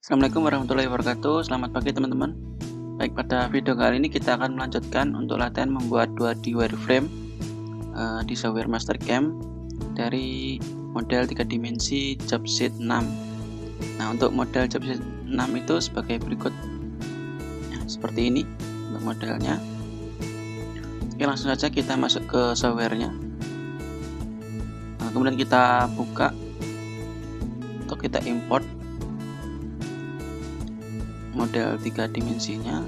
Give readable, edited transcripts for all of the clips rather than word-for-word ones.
Assalamualaikum warahmatullahi wabarakatuh. Selamat pagi teman-teman. Baik, pada video kali ini kita akan melanjutkan untuk latihan membuat 2D wireframe di software Mastercam dari model 3 dimensi Jobsheet 6. Nah, untuk model Jobsheet 6 itu sebagai berikut. Nah, seperti ini untuk modelnya. Oke, langsung saja kita masuk ke softwarenya. Nah, kemudian kita buka atau kita import model 3 dimensinya.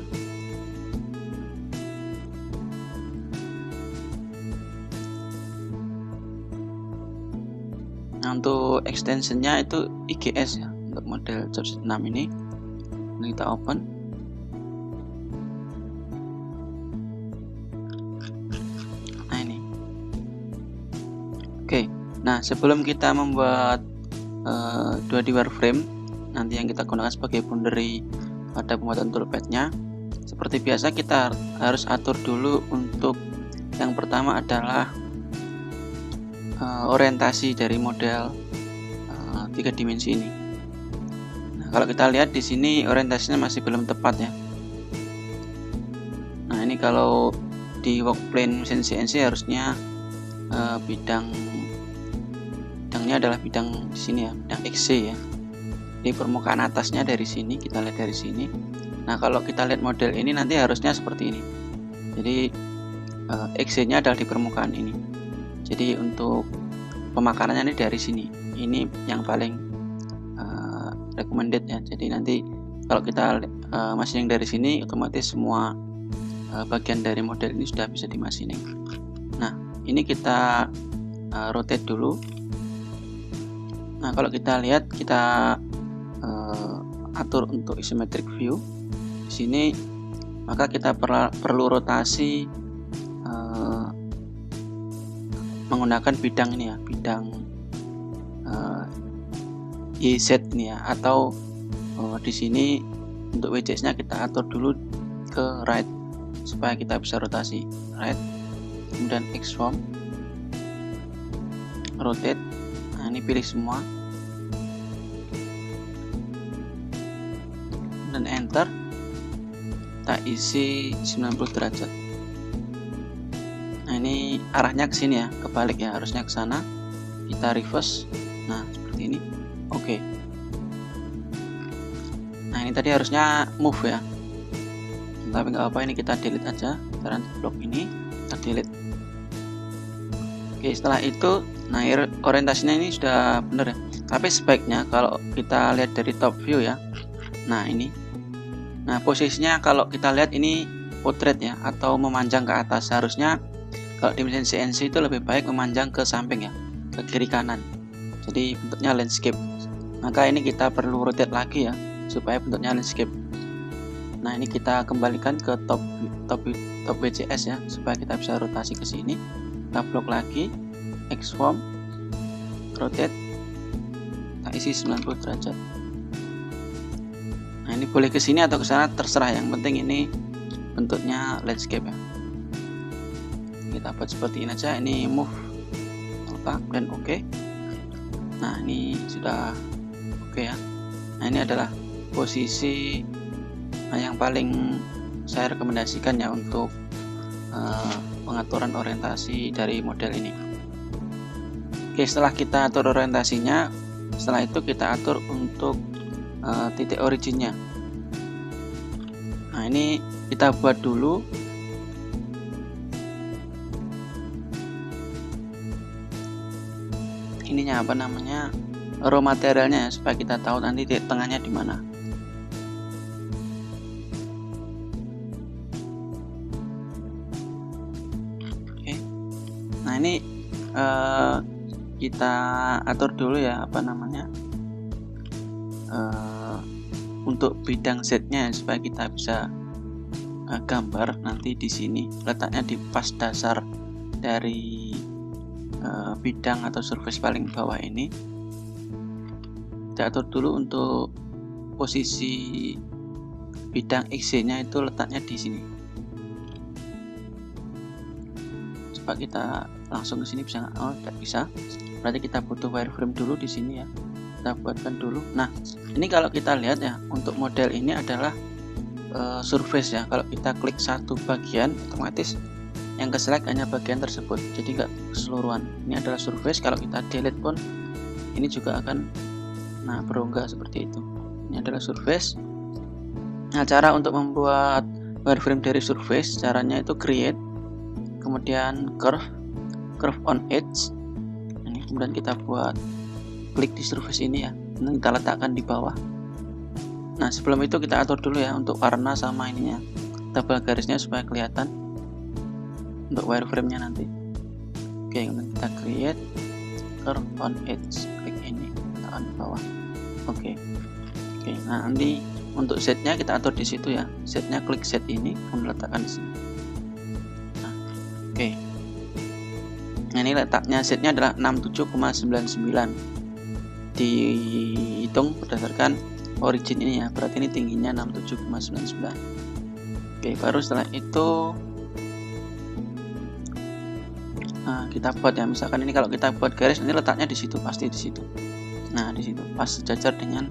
Nah, untuk extensionnya itu IGS ya, untuk model Jobsheet 6 ini. Ini kita open. Nah, ini. Oke, nah sebelum kita membuat 2D wireframe nanti yang kita gunakan sebagai boundary pada pembuatan toolpadnya, seperti biasa kita harus atur dulu. Untuk yang pertama adalah orientasi dari model 3 dimensi ini. Nah, kalau kita lihat di sini orientasinya masih belum tepat ya. Nah, ini kalau di work plane mesin CNC harusnya bidangnya adalah bidang di sini ya, bidang XC ya. Di permukaan atasnya dari sini, kita lihat dari sini. Nah, kalau kita lihat model ini nanti harusnya seperti ini. Jadi XC-nya adalah di permukaan ini. Jadi untuk pemakanannya ini dari sini. Ini yang paling recommended ya. Jadi nanti kalau kita machining dari sini, otomatis semua bagian dari model ini sudah bisa dimachining. Nah, ini kita rotate dulu. Nah, kalau kita lihat, kita atur untuk isometric view di sini, maka kita perlu rotasi menggunakan bidang ini ya, bidang YZ ini ya, atau di sini untuk WCS nya kita atur dulu ke right supaya kita bisa rotasi right, kemudian X-form, rotate. Nah, ini pilih semua dan enter, kita isi 90 derajat. Nah, ini arahnya ke sini ya, kebalik ya, harusnya ke sana. Kita reverse. Nah, seperti ini. Oke. Nah, ini tadi harusnya move ya, tapi nggak apa-apa, ini kita delete aja. Kita blok ini kita delete. Oke, setelah itu, nah orientasinya ini sudah benar ya. Tapi sebaiknya kalau kita lihat dari top view ya, nah ini. Nah, posisinya kalau kita lihat ini portrait ya, atau memanjang ke atas. Harusnya kalau di mesin CNC itu lebih baik memanjang ke samping ya, ke kiri kanan. Jadi bentuknya landscape. Maka ini kita perlu rotate lagi ya, supaya bentuknya landscape. Nah, ini kita kembalikan ke top WCS ya, supaya kita bisa rotasi ke sini. Kita blok lagi, X-form, rotate, kita isi 90 derajat. Nah, ini boleh ke sini atau ke sana, terserah. Yang penting ini bentuknya landscape ya. Kita buat seperti ini aja. Ini move dan oke. Nah, ini sudah oke ya. Nah, ini adalah posisi yang paling saya rekomendasikan ya untuk pengaturan orientasi dari model ini. Oke, setelah kita atur orientasinya, setelah itu kita atur untuk titik originnya. Nah, ini kita buat dulu ininya, apa namanya, raw materialnya ya, supaya kita tahu nanti titik tengahnya di mana. Oke. Nah, ini kita atur dulu ya, apa namanya, untuk bidang Z-nya supaya kita bisa gambar nanti di sini. Letaknya di pas dasar dari bidang atau surface paling bawah ini. Kita atur dulu untuk posisi bidang XY-nya itu letaknya di sini. Coba kita langsung ke sini bisa nggak? Oh, tidak bisa. Berarti kita butuh wireframe dulu di sini ya. kita buatkan dulu. Nah, ini kalau kita lihat ya, untuk model ini adalah surface ya. Kalau kita klik satu bagian, otomatis yang ke select hanya bagian tersebut, jadi nggak keseluruhan. Ini adalah surface. Kalau kita delete pun ini juga akan berongga seperti itu. Ini adalah surface. Nah, cara untuk membuat wireframe dari surface, caranya itu create, kemudian curve on edge. Ini kemudian kita buat klik di surface ini ya, ini kita letakkan di bawah. Nah, sebelum itu kita atur dulu ya untuk warna sama ininya, tabel garisnya supaya kelihatan untuk wireframe-nya nanti. Oke, kemudian kita create curve on edge, klik ini, letakkan di bawah. Oke, nah nanti untuk setnya kita atur di situ ya. Setnya klik set ini, kemudian letakkan di sini. Nah, oke. Nah, ini letaknya setnya adalah 67,99. Dihitung berdasarkan origin ini ya. Berarti ini tingginya 67,99. Oke, baru setelah itu kita buat ya. Misalkan ini kalau kita buat garis, nanti letaknya di situ, pasti di situ. Nah, di situ pas sejajar dengan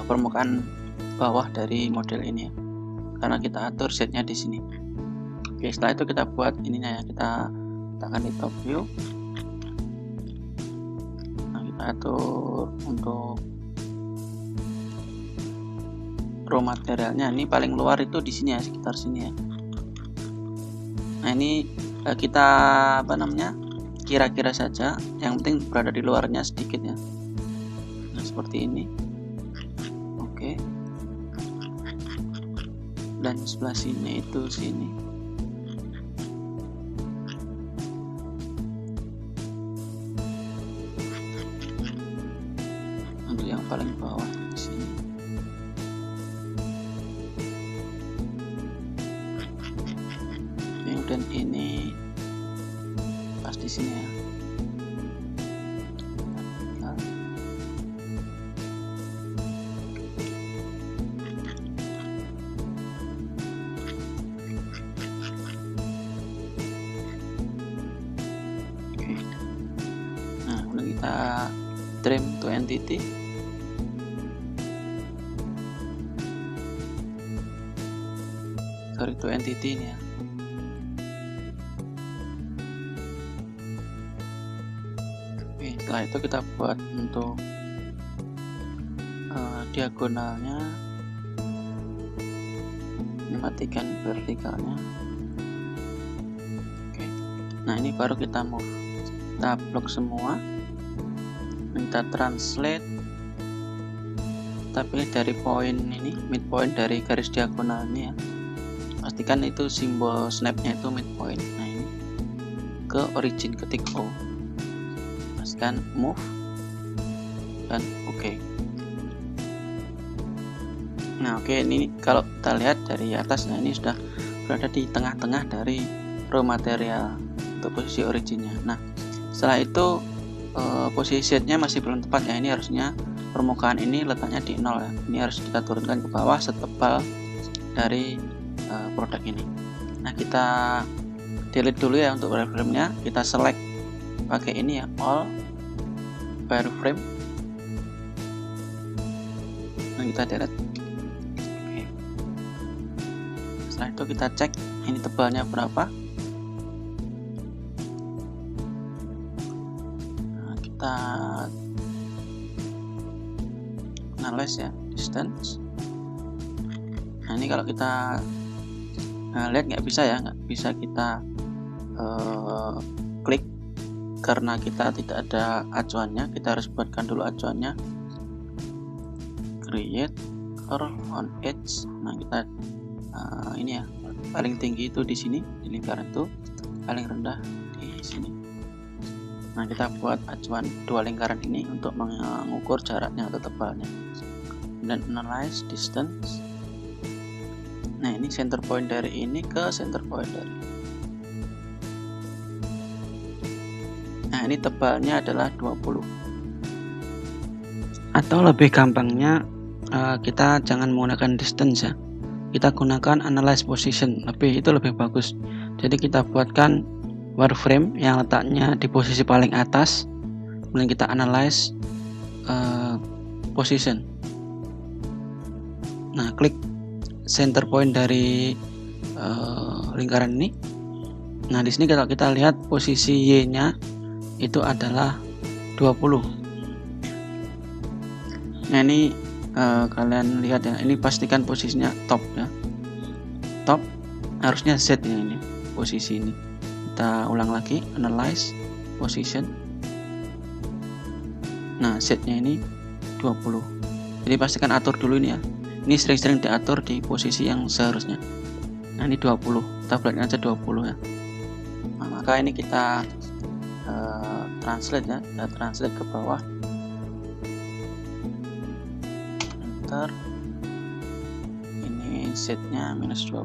permukaan bawah dari model ini ya, karena kita atur setnya di sini. Oke, setelah itu kita buat ininya ya, kita letakkan di top view. Nah, kita atur untuk raw materialnya, ini paling luar itu di sini ya, sekitar sini ya. Nah, ini kita kira-kira saja, yang penting berada di luarnya sedikit ya. Nah, seperti ini. Oke, dan sebelah sini itu sini. Untuk yang paling bawah di sini. Dan ini pas di sini ya. Oke. Nah, kemudian kita trim to entity. Sorry, to entity ini ya. Setelah itu kita buat untuk diagonalnya, matikan vertikalnya. Oke. Nah, ini baru kita move, kita blok semua, kita translate, tapi dari poin ini, midpoint dari garis diagonal ini ya, pastikan itu simbol snapnya itu midpoint. Nah, ini ke origin, ketik O, pastikan move dan oke. Nah, oke, ini kalau kita lihat dari atas, nah ini sudah berada di tengah-tengah dari raw material untuk posisi originnya. Nah, setelah itu posisi setnya masih belum tepat ya. Ini harusnya permukaan ini letaknya di 0 ya. Ini harus kita turunkan ke bawah setebal dari produk ini. Nah, kita delete dulu ya untuk wireframe-nya. Kita select pakai ini ya, all wireframe. Nah, kita delete. Oke. Setelah itu kita cek ini tebalnya berapa. Nah, kita analyze ya, distance. Nah, ini kalau kita lihat nggak bisa ya, nggak bisa kita klik karena kita tidak ada acuannya. Kita harus buatkan dulu acuannya. Create curve on edge. Nah, kita ini ya, paling tinggi itu di sini di lingkaran itu, paling rendah di sini. Nah, kita buat acuan dua lingkaran ini untuk mengukur jaraknya atau tebalnya. Dan analyze distance. Nah, ini center point dari ini ke center point dari. Nah, ini tebalnya adalah 20. Atau lebih gampangnya kita jangan menggunakan distance ya. Kita gunakan analyze position, itu lebih bagus. Jadi kita buatkan wireframe yang letaknya di posisi paling atas, kemudian kita analyze position. Nah, klik center point dari lingkaran ini. Nah, di sini kalau kita lihat posisi Y-nya itu adalah 20. Nah, ini kalian lihat ya, ini pastikan posisinya top ya. Top harusnya Z ya, ini posisi ini. Kita ulang lagi, analyze position. Nah, Z-nya ini 20. Jadi pastikan atur dulu ini ya. Ini sering-sering diatur di posisi yang seharusnya. Nah, ini 20. Kita buatnya aja 20 ya. Nah, maka ini kita translate ya. Kita translate ke bawah. Enter. Ini Z-nya -20.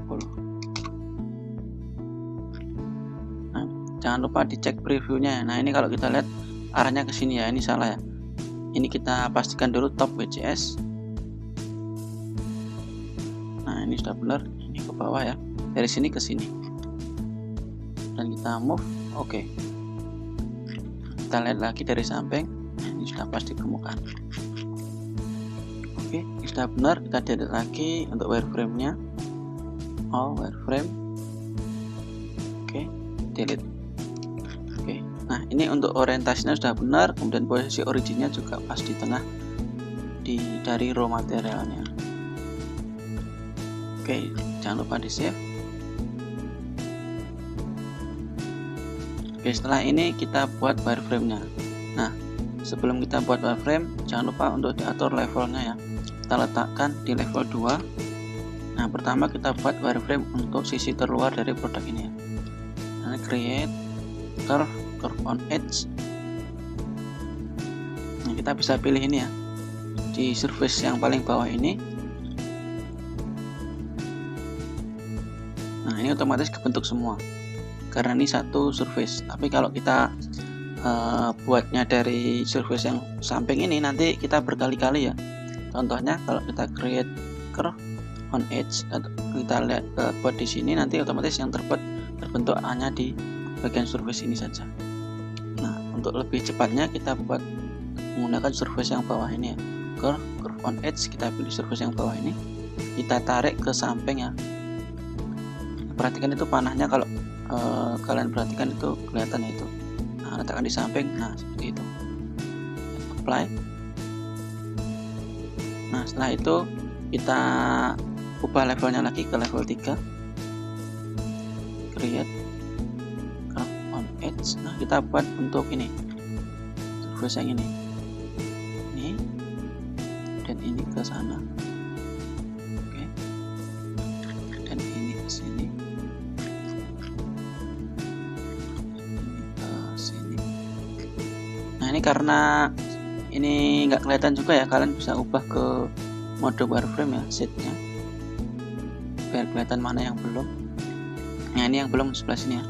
Nah, jangan lupa dicek previewnya. Nah, ini kalau kita lihat arahnya ke sini ya. Ini salah ya. Ini kita pastikan dulu top WCS. Nah, ini sudah benar. Ini ke bawah ya. Dari sini ke sini. Dan kita move. Oke. Kita lihat lagi dari samping. Nah, ini sudah pasti permukaan. Oke, ini sudah benar. Kita delete lagi untuk wireframe-nya. All wireframe. Oke, delete. Oke. Nah, ini untuk orientasinya sudah benar. Kemudian posisi originnya juga pas di tengah dari raw materialnya. Oke, jangan lupa di save. Oke, setelah ini kita buat wireframe-nya. Nah, sebelum kita buat wireframe, jangan lupa untuk diatur levelnya ya. Kita letakkan di level 2. Nah, pertama kita buat wireframe untuk sisi terluar dari produk ini ya. Nah, create curve on edge. Nah, kita bisa pilih ini ya, di surface yang paling bawah ini. Nah, ini otomatis kebentuk semua karena ini satu surface. Tapi kalau kita buatnya dari surface yang samping ini, nanti kita berkali-kali ya. Contohnya kalau kita create curve on edge, kita lihat buat di sini, nanti otomatis yang terbentuk hanya di bagian surface ini saja. Nah, untuk lebih cepatnya kita buat menggunakan surface yang bawah ini ya. Curve on edge, kita pilih surface yang bawah ini, kita tarik ke samping ya. Perhatikan itu panahnya, kalau kalian perhatikan itu kelihatan ya itu. Nah, letakkan di samping. Nah, seperti itu. Apply. Nah, setelah itu kita ubah levelnya lagi ke level 3. Create curve on edge. Nah, kita buat untuk ini surface yang ini dan ini ke sana. Oke. Dan ini ke sini. Ini ke sini. Nah, ini karena ini nggak kelihatan juga ya, kalian bisa ubah ke mode wireframe ya, setnya biar kelihatan mana yang belum. Nah, ini yang belum sebelah sini ya.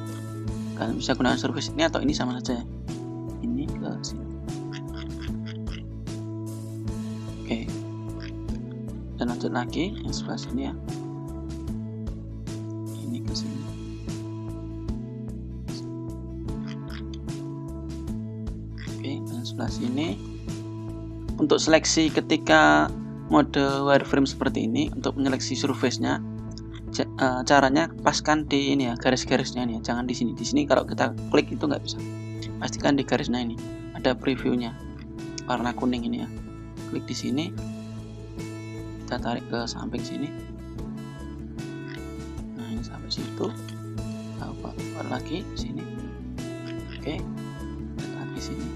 Kalian bisa gunakan surface ini atau ini sama saja ya. Ini ke sini. Oke. Dan lanjut lagi yang sebelah sini ya. Ini ke sini. Oke, dan sebelah sini. Untuk seleksi ketika mode wireframe seperti ini, untuk menyeleksi surface-nya, caranya paskan di ini ya, garis-garisnya ini ya, jangan di sini. Di sini kalau kita klik itu nggak bisa. Pastikan di garisnya ini ada previewnya warna kuning ini ya. Klik di sini, kita tarik ke samping sini. Nah, ini sampai situ. Kita buat lagi di sini. Oke, lihat lagi sini.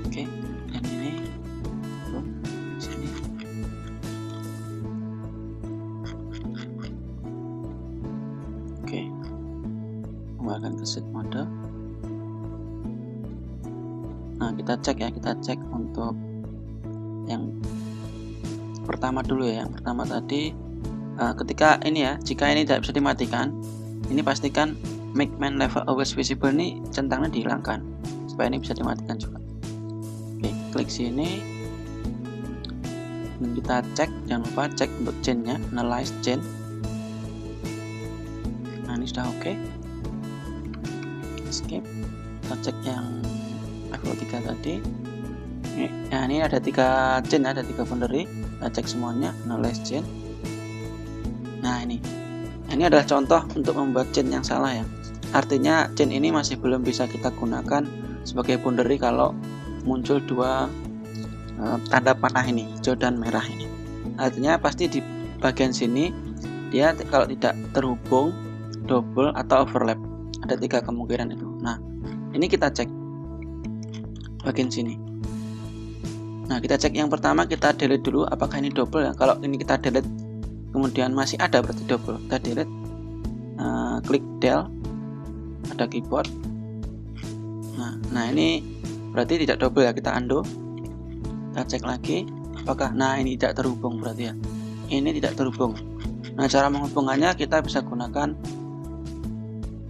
Oke, dan ini di sini. Oke, kembalikan ke set mode. Nah, kita cek untuk yang pertama dulu ya. Yang pertama tadi, ketika ini ya, jika ini tidak bisa dimatikan, ini pastikan make main level always visible, ini centangnya dihilangkan supaya ini bisa dimatikan juga. Oke, klik sini dan kita cek, jangan lupa cek untuk chain-nya, analyze chain. Nah, ini sudah oke. Skip. Kita cek yang level 3 tadi. Nah, ini ada 3 chain, ada 3 boundary. Kita cek semuanya, analyze chain. Nah, ini adalah contoh untuk membuat chain yang salah ya. Artinya chain ini masih belum bisa kita gunakan sebagai boundary kalau muncul 2 tanda panah ini, hijau dan merah ini. Artinya pasti di bagian sini dia kalau tidak terhubung, double atau overlap. Ada 3 kemungkinan itu. Nah, ini kita cek bagian sini. Nah, kita cek yang pertama, kita delete dulu apakah ini double ya. Kalau ini kita delete kemudian masih ada berarti double. Kita delete, klik del, ada keyboard. Nah ini berarti tidak double ya, kita undo. Kita cek lagi apakah, nah ini tidak terhubung berarti ya. Ini tidak terhubung. Nah, cara menghubungkannya kita bisa gunakan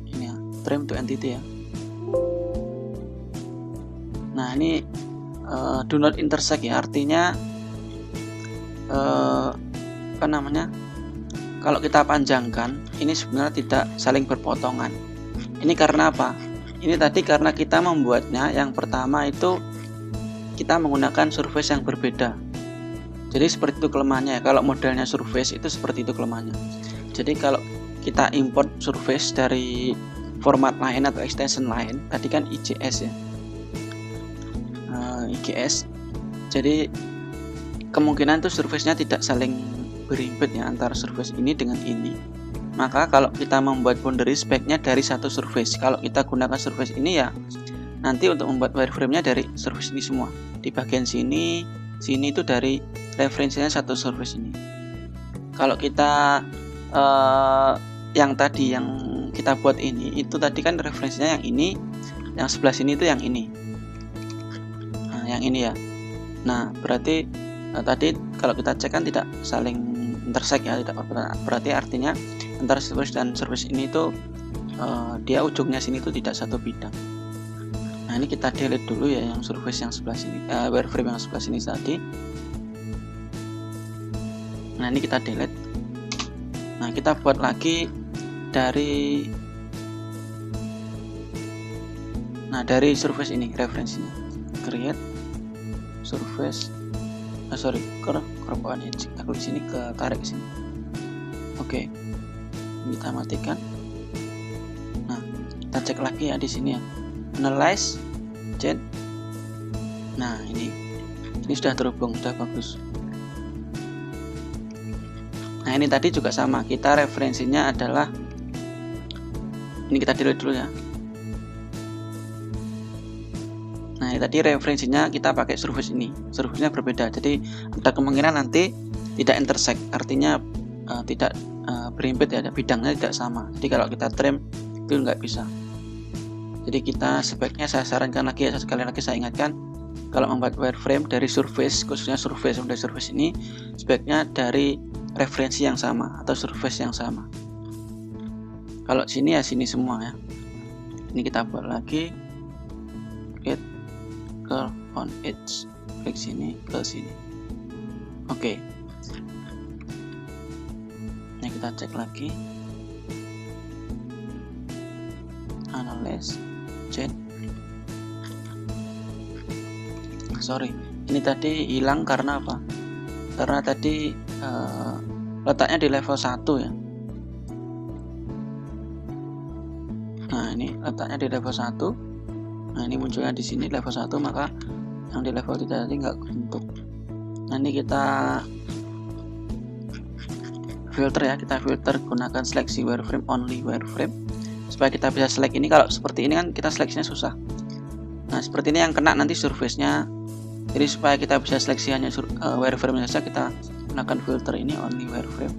ini ya, trim to entity ya. Nah, ini do not intersect ya, artinya apa namanya, kalau kita panjangkan ini sebenarnya tidak saling berpotongan. Ini karena apa? Ini tadi karena kita membuatnya yang pertama itu kita menggunakan surface yang berbeda. Jadi seperti itu kelemahannya ya. Kalau modelnya surface itu seperti itu kelemahannya. Jadi kalau kita import surface dari format lain atau extension lain, tadi kan IJS ya, IGS. Jadi kemungkinan tuh surface-nya tidak saling berimpit ya antara surface ini dengan ini. Maka kalau kita membuat boundary speknya dari satu surface. Kalau kita gunakan surface ini ya, nanti untuk membuat wireframe-nya dari surface ini semua. Di bagian sini itu dari referensinya satu surface ini. Kalau kita yang tadi yang kita buat ini, itu tadi kan referensinya yang ini, yang sebelah sini itu yang ini. Nah, yang ini ya. Nah, berarti tadi kalau kita cek kan tidak saling intersect ya, tidak berarti artinya antara surface dan surface ini tuh dia ujungnya sini tuh tidak satu bidang. Nah, ini kita delete dulu ya yang surface yang sebelah sini, wireframe yang sebelah sini tadi. Nah, ini kita delete. Nah, kita buat lagi dari surface ini referensinya. Create surface, kerobohan edge. Aku di sini ke tarik sini. Oke. Kita matikan. Nah, kita cek lagi ya di sini ya. Analyze chain. Nah, ini sudah terhubung, sudah bagus. Nah, ini tadi juga sama, kita referensinya adalah ini, kita delete dulu ya. Nah, ini tadi referensinya kita pakai surface ini, surface-nya berbeda, jadi ada kemungkinan nanti tidak intersect, artinya tidak berimpit ya, bidangnya tidak sama. Jadi kalau kita trim itu nggak bisa. Jadi kita sebaiknya, saya sarankan lagi ya, sekali lagi saya ingatkan, kalau membuat wireframe dari surface, khususnya surface dari surface ini, sebaiknya dari referensi yang sama atau surface yang sama. Kalau sini ya sini semua ya. Ini kita buat lagi, create curve on edge, klik sini ke sini. Oke. Ini kita cek lagi, analyze chain. Sorry, ini tadi hilang karena apa? Karena tadi letaknya di level 1 ya. Nah, ini letaknya di level 1. Nah, ini munculnya di sini level 1, maka yang di level 3 tadi nggak kebentuk. Nah, ini kita filter ya, kita filter gunakan seleksi wireframe, only wireframe, supaya kita bisa select ini. Kalau seperti ini kan kita seleksinya susah. Nah, seperti ini yang kena nanti surface-nya. Jadi supaya kita bisa seleksi hanya wireframe saja, kita gunakan filter ini, only wireframe.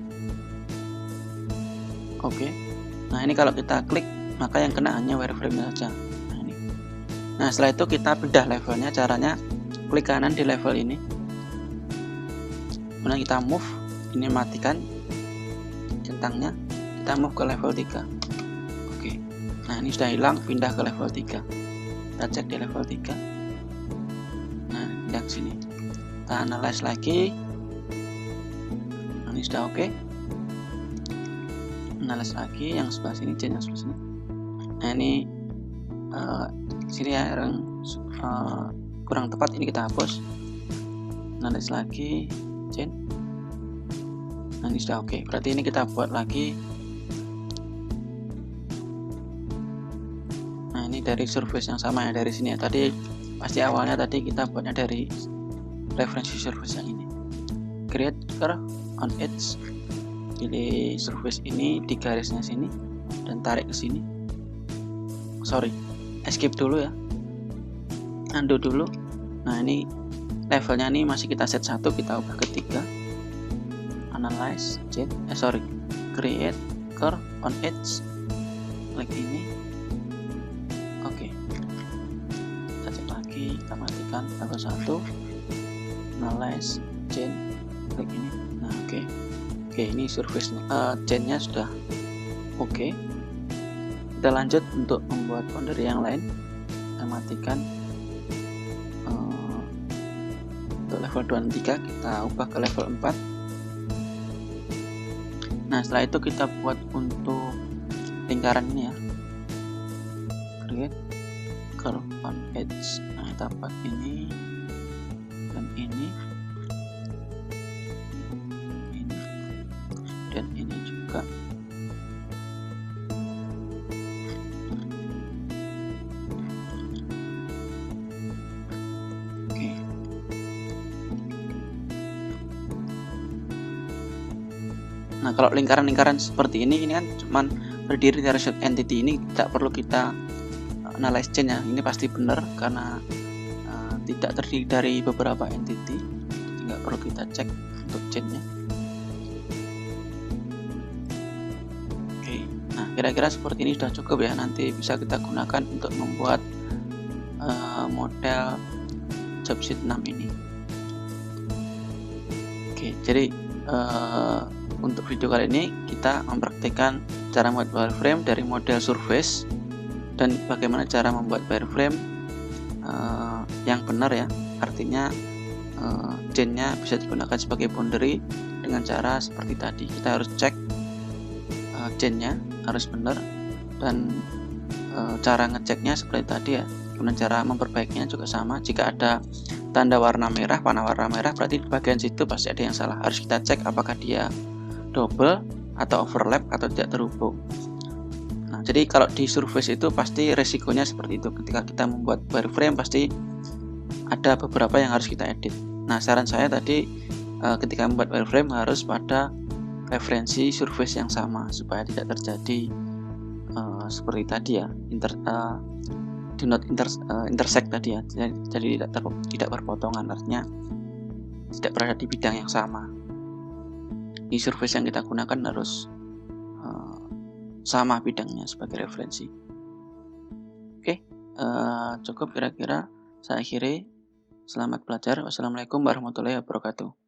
Oke. Nah, ini kalau kita klik maka yang kena hanya wireframe saja. Nah, ini. Nah, setelah itu kita bedah levelnya. Caranya klik kanan di level ini, kemudian kita move, ini matikan centangnya, kita move ke level 3. Oke. Nah, ini sudah hilang, pindah ke level 3. Kita cek di level 3. Nah, pindah ke sini. Kita analyze lagi. Nah, ini sudah oke. Analyze lagi yang sebelah sini, chain yang sebelah sini. Nah, ini sini ya, kurang tepat, ini kita hapus. Analyze lagi chain. Nah ini sudah oke. Berarti ini kita buat lagi. Nah ini dari surface yang sama ya, dari sini ya. Tadi pasti awalnya tadi kita buatnya dari referensi surface yang ini. Create curve on edge. Pilih surface ini di garisnya sini dan tarik ke sini. Sorry, escape dulu ya. Undo dulu. Nah ini levelnya nih masih kita set 1, kita ubah ke 3. Analyze chain, create curve on edge. Klik ini. Oke. Kita cek lagi, kita matikan level 1. Analyze chain, klik ini. Nah oke. Ini surface chainnya sudah oke. Kita lanjut untuk membuat boundary yang lain. Kita matikan. Untuk level 2 dan 3 kita ubah ke level 4. Nah setelah itu kita buat untuk lingkaran ini ya, create curve on edge. Nah kita buat ini dan ini dan ini juga. Nah kalau lingkaran-lingkaran seperti ini kan cuman berdiri dari satu entity, ini tidak perlu kita analyze chain ya. Ini pasti benar karena tidak terdiri dari beberapa entity, tidak perlu kita cek untuk chainnya. Oke, nah kira-kira seperti ini sudah cukup ya. Nanti bisa kita gunakan untuk membuat model jobsheet 6 ini. Oke, jadi untuk video kali ini kita mempraktikkan cara membuat wireframe dari model surface dan bagaimana cara membuat wireframe yang benar ya. Artinya chainnya bisa digunakan sebagai boundary dengan cara seperti tadi. Kita harus cek chainnya harus benar dan cara ngeceknya seperti tadi ya. Kemudian cara memperbaikinya juga sama. Jika ada tanda warna merah, panah warna merah, berarti di bagian situ pasti ada yang salah. Harus kita cek apakah dia double atau overlap atau tidak terhubung. Nah, jadi kalau di surface itu pasti resikonya seperti itu. Ketika kita membuat wireframe pasti ada beberapa yang harus kita edit. Nah, saran saya tadi ketika membuat wireframe harus pada referensi surface yang sama supaya tidak terjadi seperti tadi ya, do not intersect tadi ya. Jadi tidak berpotongan, artinya tidak berada di bidang yang sama. Di surface yang kita gunakan harus sama bidangnya sebagai referensi. Oke, cukup kira-kira saya akhiri. Selamat belajar. Wassalamualaikum warahmatullahi wabarakatuh.